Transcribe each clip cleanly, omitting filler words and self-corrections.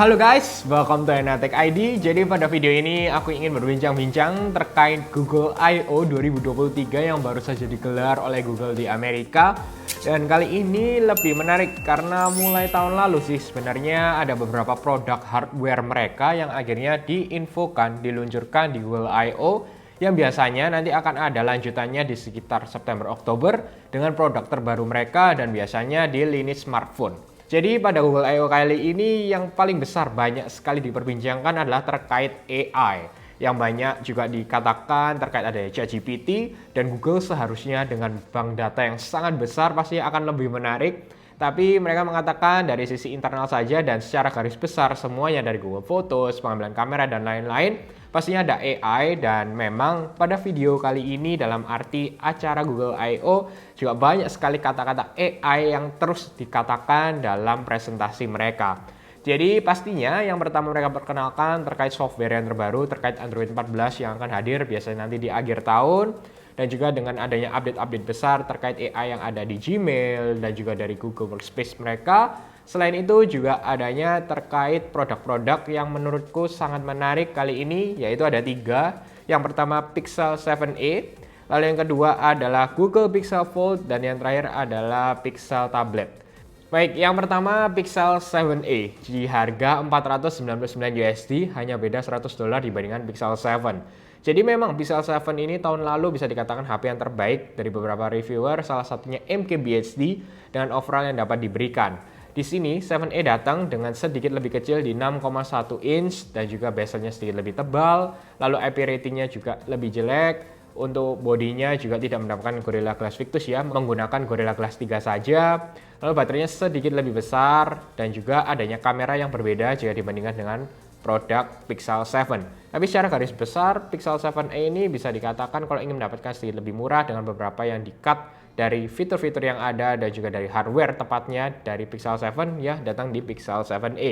Halo guys, welcome to Enatek ID. Jadi pada video ini aku ingin berbincang-bincang terkait Google I/O 2023 yang baru saja digelar oleh Google di Amerika. Dan kali ini lebih menarik karena mulai tahun lalu sih sebenarnya ada beberapa produk hardware mereka yang akhirnya diinfokan, diluncurkan di Google I/O yang biasanya nanti akan ada lanjutannya di sekitar September-Oktober dengan produk terbaru mereka dan biasanya di lini smartphone. Jadi pada Google I/O kali ini yang paling besar banyak sekali diperbincangkan adalah terkait AI. Yang banyak juga dikatakan terkait adanya ChatGPT dan Google seharusnya dengan bank data yang sangat besar pasti akan lebih menarik. Tapi mereka mengatakan dari sisi internal saja dan secara garis besar semuanya dari Google Photos, pengambilan kamera dan lain-lain pastinya ada AI dan memang pada video kali ini dalam arti acara Google I/O juga banyak sekali kata-kata AI yang terus dikatakan dalam presentasi mereka. Jadi pastinya yang pertama mereka perkenalkan terkait software yang terbaru terkait Android 14 yang akan hadir biasanya nanti di akhir tahun. Dan juga dengan adanya update-update besar terkait AI yang ada di Gmail dan juga dari Google Workspace mereka. Selain itu juga adanya terkait produk-produk yang menurutku sangat menarik kali ini, yaitu ada 3. Yang pertama Pixel 7a, lalu yang kedua adalah Google Pixel Fold, dan yang terakhir adalah Pixel Tablet. Baik, yang pertama Pixel 7a di harga $499 hanya beda $100 dibandingkan Pixel 7. Jadi memang Pixel 7 ini tahun lalu bisa dikatakan HP yang terbaik dari beberapa reviewer, salah satunya MKBHD dengan overall yang dapat diberikan. Di sini 7a datang dengan sedikit lebih kecil di 6,1 inch dan juga bezelnya sedikit lebih tebal, lalu IP ratingnya juga lebih jelek. Untuk bodinya juga tidak mendapatkan Gorilla Glass Victus ya, menggunakan Gorilla Glass 3 saja. Lalu baterainya sedikit lebih besar dan juga adanya kamera yang berbeda jika dibandingkan dengan produk Pixel 7. Tapi secara garis besar Pixel 7a ini bisa dikatakan kalau ingin mendapatkan sedikit lebih murah dengan beberapa yang di-cut dari fitur-fitur yang ada dan juga dari hardware tepatnya dari Pixel 7 ya datang di Pixel 7a.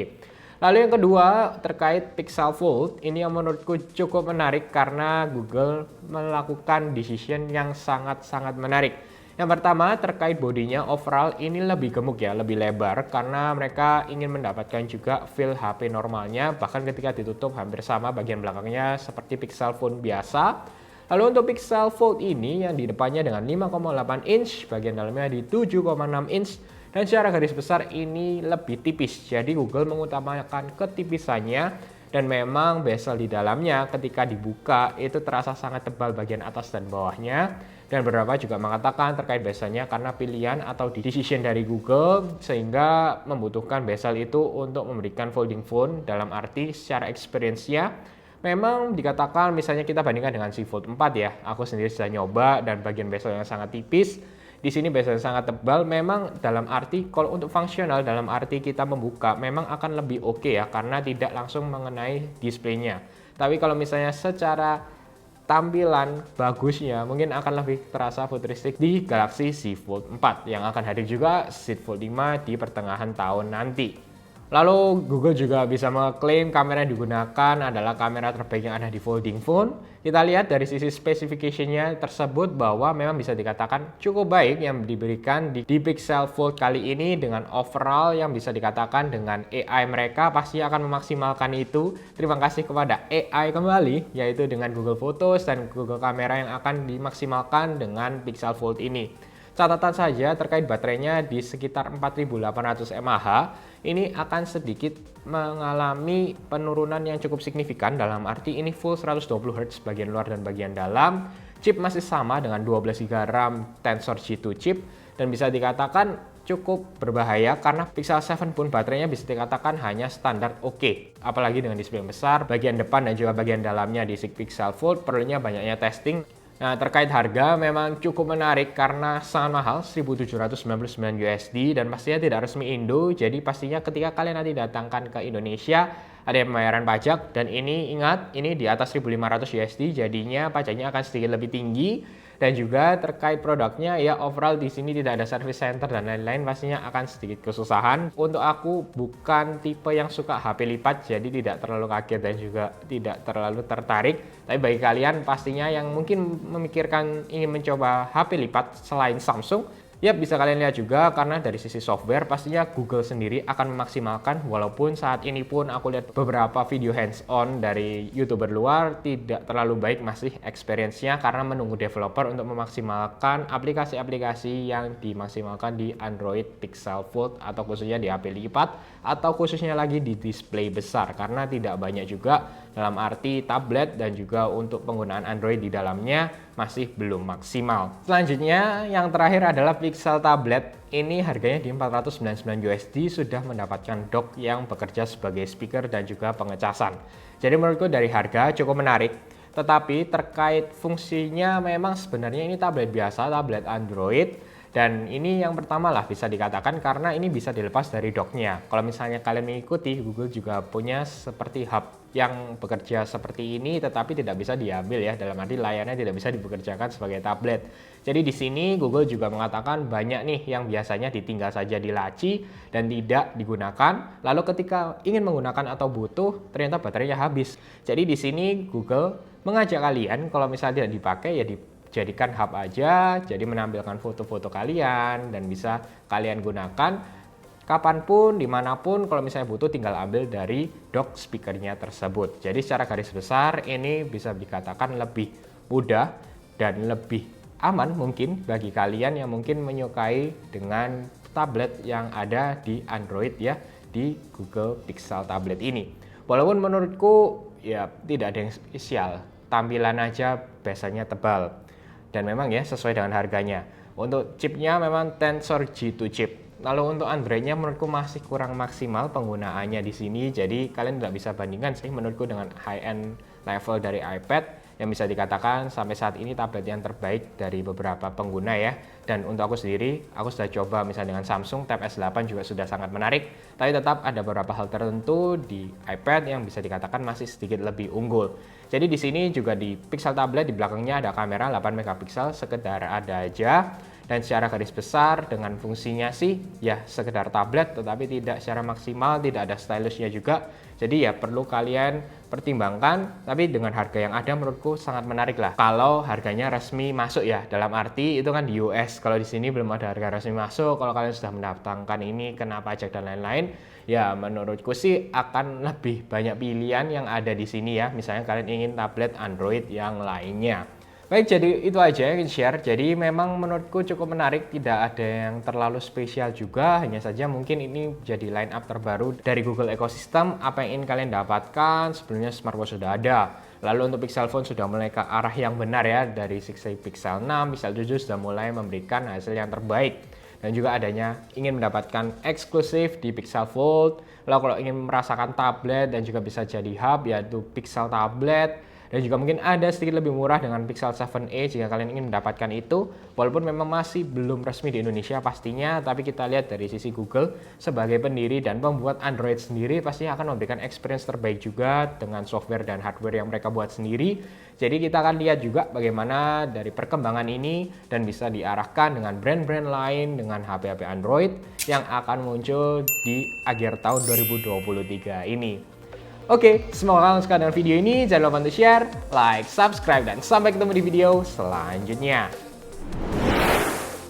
Lalu yang kedua terkait Pixel Fold, ini yang menurutku cukup menarik karena Google melakukan decision yang sangat-sangat menarik. Yang pertama terkait bodinya overall ini lebih gemuk ya, lebih lebar karena mereka ingin mendapatkan juga feel HP normalnya, bahkan ketika ditutup hampir sama bagian belakangnya seperti Pixel Phone biasa. Lalu untuk Pixel Fold ini yang di depannya dengan 5,8 inch, bagian dalamnya di 7,6 inch. Dan secara garis besar ini lebih tipis, jadi Google mengutamakan ketipisannya dan memang bezel di dalamnya ketika dibuka itu terasa sangat tebal bagian atas dan bawahnya. Dan beberapa juga mengatakan terkait bezelnya karena pilihan atau decision dari Google sehingga membutuhkan bezel itu untuk memberikan folding phone dalam arti secara experience-nya. Memang dikatakan misalnya kita bandingkan dengan si Fold 4 ya, aku sendiri sudah nyoba dan bagian bezel yang sangat tipis. Di sini bezelnya sangat tebal, memang dalam arti kalau untuk fungsional dalam arti kita membuka memang akan lebih oke ya karena tidak langsung mengenai displaynya. Tapi kalau misalnya secara tampilan bagusnya mungkin akan lebih terasa futuristik di Galaxy Z Fold 4 yang akan hadir juga Z Fold 5 di pertengahan tahun nanti. Lalu Google juga bisa mengklaim kamera yang digunakan adalah kamera terbaik yang ada di folding phone. Kita lihat dari sisi spesifikasinya tersebut bahwa memang bisa dikatakan cukup baik yang diberikan di Pixel Fold kali ini dengan overall yang bisa dikatakan dengan AI mereka pasti akan memaksimalkan itu. Terima kasih kepada AI kembali yaitu dengan Google Photos dan Google Kamera yang akan dimaksimalkan dengan Pixel Fold ini. Catatan saja terkait baterainya di sekitar 4800 mAh ini akan sedikit mengalami penurunan yang cukup signifikan dalam arti ini full 120 Hz bagian luar dan bagian dalam. Chip masih sama dengan 12 GB RAM Tensor G2 chip dan bisa dikatakan cukup berbahaya karena Pixel 7 pun baterainya bisa dikatakan hanya standar oke. Apalagi dengan display yang besar, bagian depan dan juga bagian dalamnya di Pixel Fold perlunya banyaknya testing. Nah, terkait harga memang cukup menarik karena sangat mahal, $1.799 dan pastinya tidak resmi Indo. Jadi pastinya ketika kalian nanti datangkan ke Indonesia ada pembayaran pajak dan ini ingat ini di atas $1.500 jadinya pajaknya akan sedikit lebih tinggi. Dan juga terkait produknya ya overall di sini tidak ada service center dan lain-lain pastinya akan sedikit kesusahan. Untuk aku bukan tipe yang suka HP lipat jadi tidak terlalu kaget dan juga tidak terlalu tertarik. Tapi bagi kalian pastinya yang mungkin memikirkan ingin mencoba HP lipat selain Samsung Yap, bisa kalian lihat juga karena dari sisi software pastinya Google sendiri akan memaksimalkan, walaupun saat ini pun aku lihat beberapa video hands-on dari YouTuber luar tidak terlalu baik masih experience-nya karena menunggu developer untuk memaksimalkan aplikasi-aplikasi yang dimaksimalkan di Android Pixel Fold atau khususnya di HP lipat atau khususnya lagi di display besar karena tidak banyak juga dalam arti tablet dan juga untuk penggunaan Android di dalamnya masih belum maksimal. Selanjutnya yang terakhir adalah Pixel tablet. Ini harganya di 499 USD sudah mendapatkan dock yang bekerja sebagai speaker dan juga pengecasan. Jadi menurutku dari harga cukup menarik. Tetapi terkait fungsinya memang sebenarnya ini tablet biasa, tablet Android. Dan ini yang pertama lah bisa dikatakan karena ini bisa dilepas dari docknya. Kalau misalnya kalian mengikuti, Google juga punya seperti hub yang bekerja seperti ini tetapi tidak bisa diambil ya, dalam arti layarnya tidak bisa dipekerjakan sebagai tablet. Jadi di sini Google juga mengatakan banyak nih yang biasanya ditinggal saja di laci dan tidak digunakan. Lalu ketika ingin menggunakan atau butuh ternyata baterainya habis. Jadi di sini Google mengajak kalian kalau misalnya tidak dipakai ya jadikan hub aja, jadi menampilkan foto-foto kalian dan bisa kalian gunakan kapanpun, dimanapun, kalau misalnya butuh tinggal ambil dari dock speakernya tersebut. Jadi secara garis besar ini bisa dikatakan lebih mudah dan lebih aman mungkin bagi kalian yang mungkin menyukai dengan tablet yang ada di Android ya, di Google Pixel tablet ini. Walaupun menurutku ya tidak ada yang spesial, tampilan aja biasanya tebal. Dan memang ya sesuai dengan harganya. Untuk chipnya memang Tensor G2 chip. Lalu untuk Androidnya menurutku masih kurang maksimal penggunaannya di sini. Jadi kalian tidak bisa bandingkan sih menurutku dengan high-end level dari iPad yang bisa dikatakan sampai saat ini tablet yang terbaik dari beberapa pengguna ya. Dan untuk aku sendiri, aku sudah coba misalnya dengan Samsung Tab S8 juga sudah sangat menarik. Tapi tetap ada beberapa hal tertentu di iPad yang bisa dikatakan masih sedikit lebih unggul. Jadi di sini juga di Pixel tablet di belakangnya ada kamera 8 megapiksel, sekedar ada aja. Dan secara garis besar dengan fungsinya sih ya sekedar tablet tetapi tidak secara maksimal, tidak ada stylusnya juga. Jadi ya perlu kalian pertimbangkan, tapi dengan harga yang ada menurutku sangat menarik lah. Kalau harganya resmi masuk ya, dalam arti itu kan di US, kalau di sini belum ada harga resmi masuk. Kalau kalian sudah mendaftarkan ini kena pajak dan lain-lain, ya menurutku sih akan lebih banyak pilihan yang ada di sini ya. Misalnya kalian ingin tablet Android yang lainnya. Baik, jadi itu aja yang ingin share. Jadi memang menurutku cukup menarik, tidak ada yang terlalu spesial juga. Hanya saja mungkin ini jadi line up terbaru dari Google Ecosystem. Apa yang ingin kalian dapatkan, sebelumnya smartwatch sudah ada. Lalu untuk Pixel Phone sudah mulai ke arah yang benar ya. Dari sisi Pixel 6, Pixel 7 sudah mulai memberikan hasil yang terbaik. Dan juga adanya ingin mendapatkan eksklusif di Pixel Fold. Lalu kalau ingin merasakan tablet dan juga bisa jadi hub, yaitu Pixel Tablet. Dan juga mungkin ada sedikit lebih murah dengan Pixel 7a jika kalian ingin mendapatkan itu. Walaupun memang masih belum resmi di Indonesia pastinya, tapi kita lihat dari sisi Google sebagai pendiri dan pembuat Android sendiri pasti akan memberikan experience terbaik juga dengan software dan hardware yang mereka buat sendiri. Jadi kita akan lihat juga bagaimana dari perkembangan ini dan bisa diarahkan dengan brand-brand lain dengan HP-HP Android yang akan muncul di akhir tahun 2023 ini. Oke, semoga kalian suka dengan video ini. Jangan lupa untuk share, like, subscribe, dan sampai ketemu di video selanjutnya.